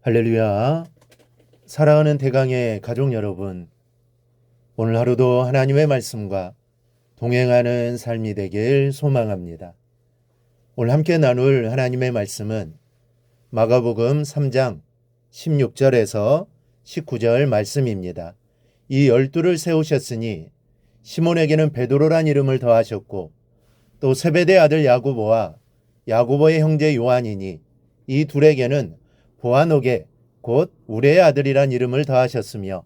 할렐루야. 사랑하는 대강의 가족 여러분, 오늘 하루도 하나님의 말씀과 동행하는 삶이 되길 소망합니다. 오늘 함께 나눌 하나님의 말씀은 마가복음 3장 16절에서 19절 말씀입니다. 이 12를 세우셨으니 시몬에게는 베드로란 이름을 더하셨고 또 세베대 아들 야고보와 야고보의 형제 요한이니 이 둘에게는 보아노게 곧 우레의 아들이란 이름을 더하셨으며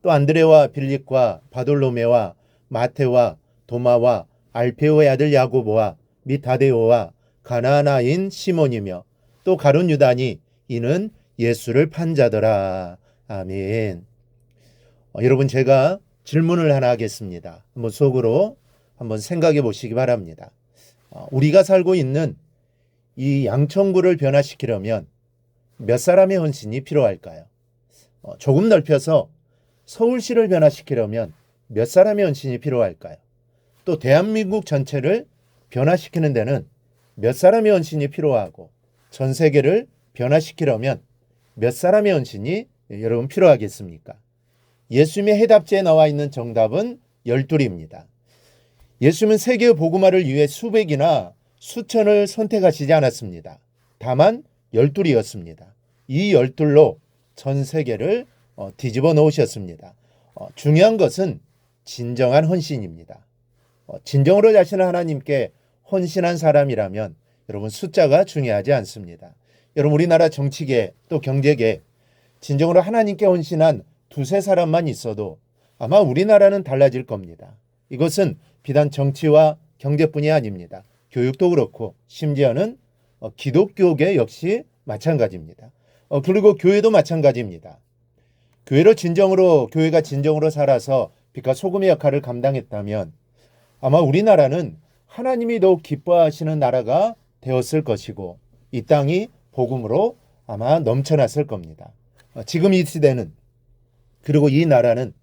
또 안드레와 빌립과 바돌로메와 마테와 도마와 알페오의 아들 야고보와 및 다데오와 가나나인 시몬이며 또 가룟 유다니 이는 예수를 판 자더라. 아멘. 여러분, 제가 질문을 하나 하겠습니다. 한번 속으로 한번 생각해 보시기 바랍니다. 우리가 살고 있는 이 양천구를 변화시키려면 몇 사람의 헌신이 필요할까요? 조금 넓혀서 서울시를 변화시키려면 몇 사람의 헌신이 필요할까요? 또 대한민국 전체를 변화시키는 데는 몇 사람의 헌신이 필요하고 전 세계를 변화시키려면 몇 사람의 헌신이 여러분 필요하겠습니까? 예수님의 해답지에 나와 있는 정답은 12입니다. 예수님은 세계의 복음화를 위해 수백이나 수천을 선택하시지 않았습니다. 다만 12이었습니다. 이 12로 전 세계를 뒤집어 놓으셨습니다. 중요한 것은 진정한 헌신입니다. 진정으로 자신을 하나님께 헌신한 사람이라면 여러분 숫자가 중요하지 않습니다. 여러분 우리나라 정치계 또 경제계 진정으로 하나님께 헌신한 두세 사람만 있어도 아마 우리나라는 달라질 겁니다. 이것은 비단 정치와 경제뿐이 아닙니다. 교육도 그렇고 심지어는 기독교계 역시 마찬가지입니다. 그리고 교회도 마찬가지입니다. 교회가 진정으로 살아서 빛과 소금의 역할을 감당했다면 아마 우리나라는 하나님이 더욱 기뻐하시는 나라가 되었을 것이고 이 땅이 복음으로 아마 넘쳐났을 겁니다. 지금 이 시대는 그리고 이 나라는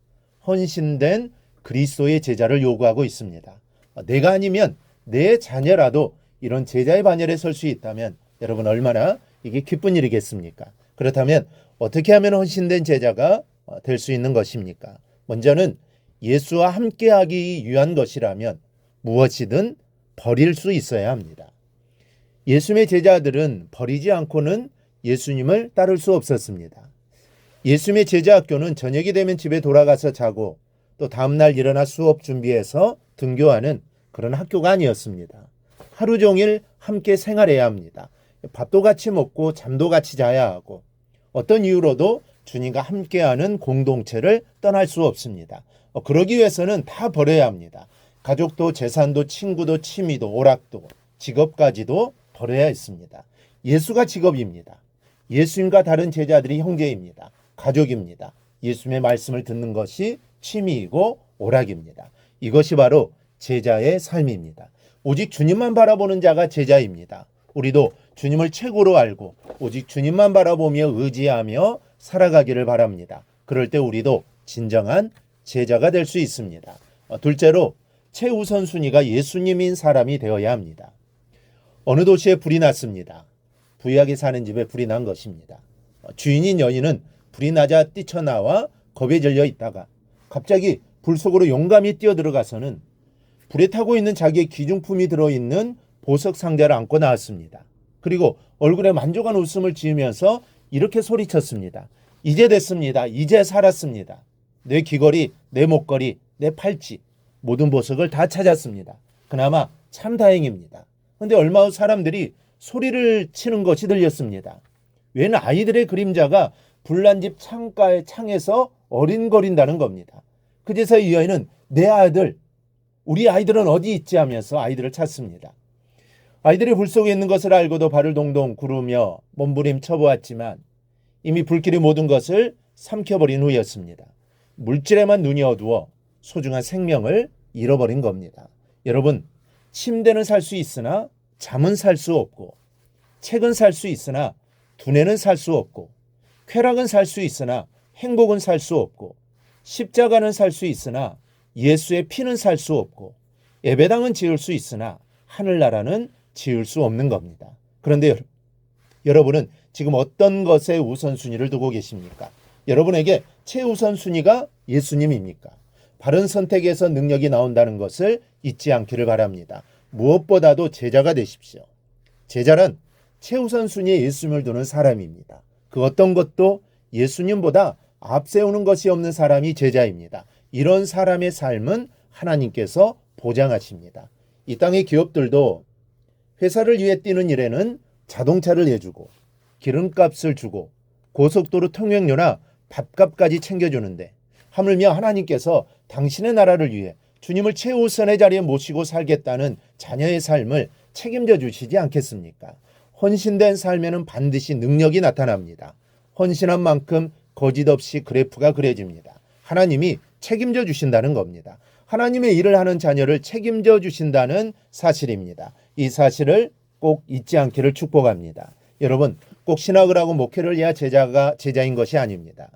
헌신된 그리스도의 제자를 요구하고 있습니다. 내가 아니면 내 자녀라도 이런 제자의 반열에 설 수 있다면 여러분 얼마나 이게 기쁜 일이겠습니까? 그렇다면 어떻게 하면 헌신된 제자가 될 수 있는 것입니까? 먼저는 예수와 함께하기 위한 것이라면 무엇이든 버릴 수 있어야 합니다. 예수님의 제자들은 버리지 않고는 예수님을 따를 수 없었습니다. 예수님의 제자 학교는 저녁이 되면 집에 돌아가서 자고 또 다음날 일어나 수업 준비해서 등교하는 그런 학교가 아니었습니다. 하루 종일 함께 생활해야 합니다. 밥도 같이 먹고 잠도 같이 자야 하고 어떤 이유로도 주님과 함께하는 공동체를 떠날 수 없습니다. 그러기 위해서는 다 버려야 합니다. 가족도 재산도 친구도 취미도 오락도 직업까지도 버려야 했습니다. 예수가 직업입니다. 예수님과 다른 제자들이 형제입니다. 가족입니다. 예수님의 말씀을 듣는 것이 취미이고 오락입니다. 이것이 바로 제자의 삶입니다. 오직 주님만 바라보는 자가 제자입니다. 우리도 주님을 최고로 알고 오직 주님만 바라보며 의지하며 살아가기를 바랍니다. 그럴 때 우리도 진정한 제자가 될 수 있습니다. 둘째로 최우선순위가 예수님인 사람이 되어야 합니다. 어느 도시에 불이 났습니다. 부유하게 사는 집에 불이 난 것입니다. 주인인 여인은 불이 나자 뛰쳐나와 겁에 질려 있다가 갑자기 불 속으로 용감히 뛰어들어가서는 불에 타고 있는 자기의 귀중품이 들어있는 보석 상자를 안고 나왔습니다. 그리고 얼굴에 만족한 웃음을 지으면서 이렇게 소리쳤습니다. 이제 됐습니다. 이제 살았습니다. 내 귀걸이, 내 목걸이, 내 팔찌 모든 보석을 다 찾았습니다. 그나마 참 다행입니다. 그런데 얼마 후 사람들이 소리를 치는 것이 들렸습니다. 웬 아이들의 그림자가 불난 집 창에서 어린거린다는 겁니다. 그제서 이 여인은 내 아들, 우리 아이들은 어디 있지 하면서 아이들을 찾습니다. 아이들이 불 속에 있는 것을 알고도 발을 동동 구르며 몸부림쳐 보았지만 이미 불길이 모든 것을 삼켜버린 후였습니다. 물질에만 눈이 어두워 소중한 생명을 잃어버린 겁니다. 여러분, 침대는 살 수 있으나 잠은 살 수 없고 책은 살 수 있으나 두뇌는 살 수 없고 쾌락은 살 수 있으나 행복은 살 수 없고 십자가는 살 수 있으나 예수의 피는 살 수 없고 예배당은 지을 수 있으나 하늘나라는 지을 수 없는 겁니다. 그런데 여러분은 지금 어떤 것에 우선순위를 두고 계십니까? 여러분에게 최우선순위가 예수님입니까? 바른 선택에서 능력이 나온다는 것을 잊지 않기를 바랍니다. 무엇보다도 제자가 되십시오. 제자란 최우선순위에 예수님을 두는 사람입니다. 그 어떤 것도 예수님보다 앞세우는 것이 없는 사람이 제자입니다. 이런 사람의 삶은 하나님께서 보장하십니다. 이 땅의 기업들도 회사를 위해 뛰는 일에는 자동차를 내주고 기름값을 주고 고속도로 통행료나 밥값까지 챙겨주는데 하물며 하나님께서 당신의 나라를 위해 주님을 최우선의 자리에 모시고 살겠다는 자녀의 삶을 책임져 주시지 않겠습니까? 헌신된 삶에는 반드시 능력이 나타납니다. 헌신한 만큼 거짓 없이 그래프가 그려집니다. 하나님이 책임져 주신다는 겁니다. 하나님의 일을 하는 자녀를 책임져 주신다는 사실입니다. 이 사실을 꼭 잊지 않기를 축복합니다. 여러분, 꼭 신학을 하고 목회를 해야 제자인 것이 아닙니다.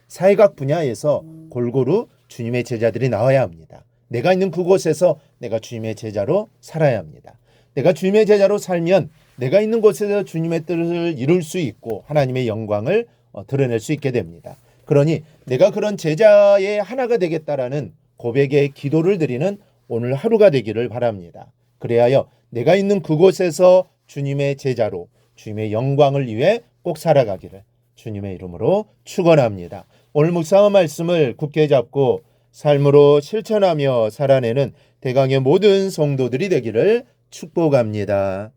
사회각 분야에서 골고루 주님의 제자들이 나와야 합니다. 내가 있는 그곳에서 내가 주님의 제자로 살아야 합니다. 내가 주님의 제자로 살면 내가 있는 곳에서 주님의 뜻을 이룰 수 있고 하나님의 영광을 드러낼 수 있게 됩니다. 그러니 내가 그런 제자의 하나가 되겠다라는 고백의 기도를 드리는 오늘 하루가 되기를 바랍니다. 그래야 내가 있는 그곳에서 주님의 제자로 주님의 영광을 위해 꼭 살아가기를 주님의 이름으로 축원합니다. 오늘 묵상한 말씀을 굳게 잡고 삶으로 실천하며 살아내는 대강의 모든 성도들이 되기를 축복합니다.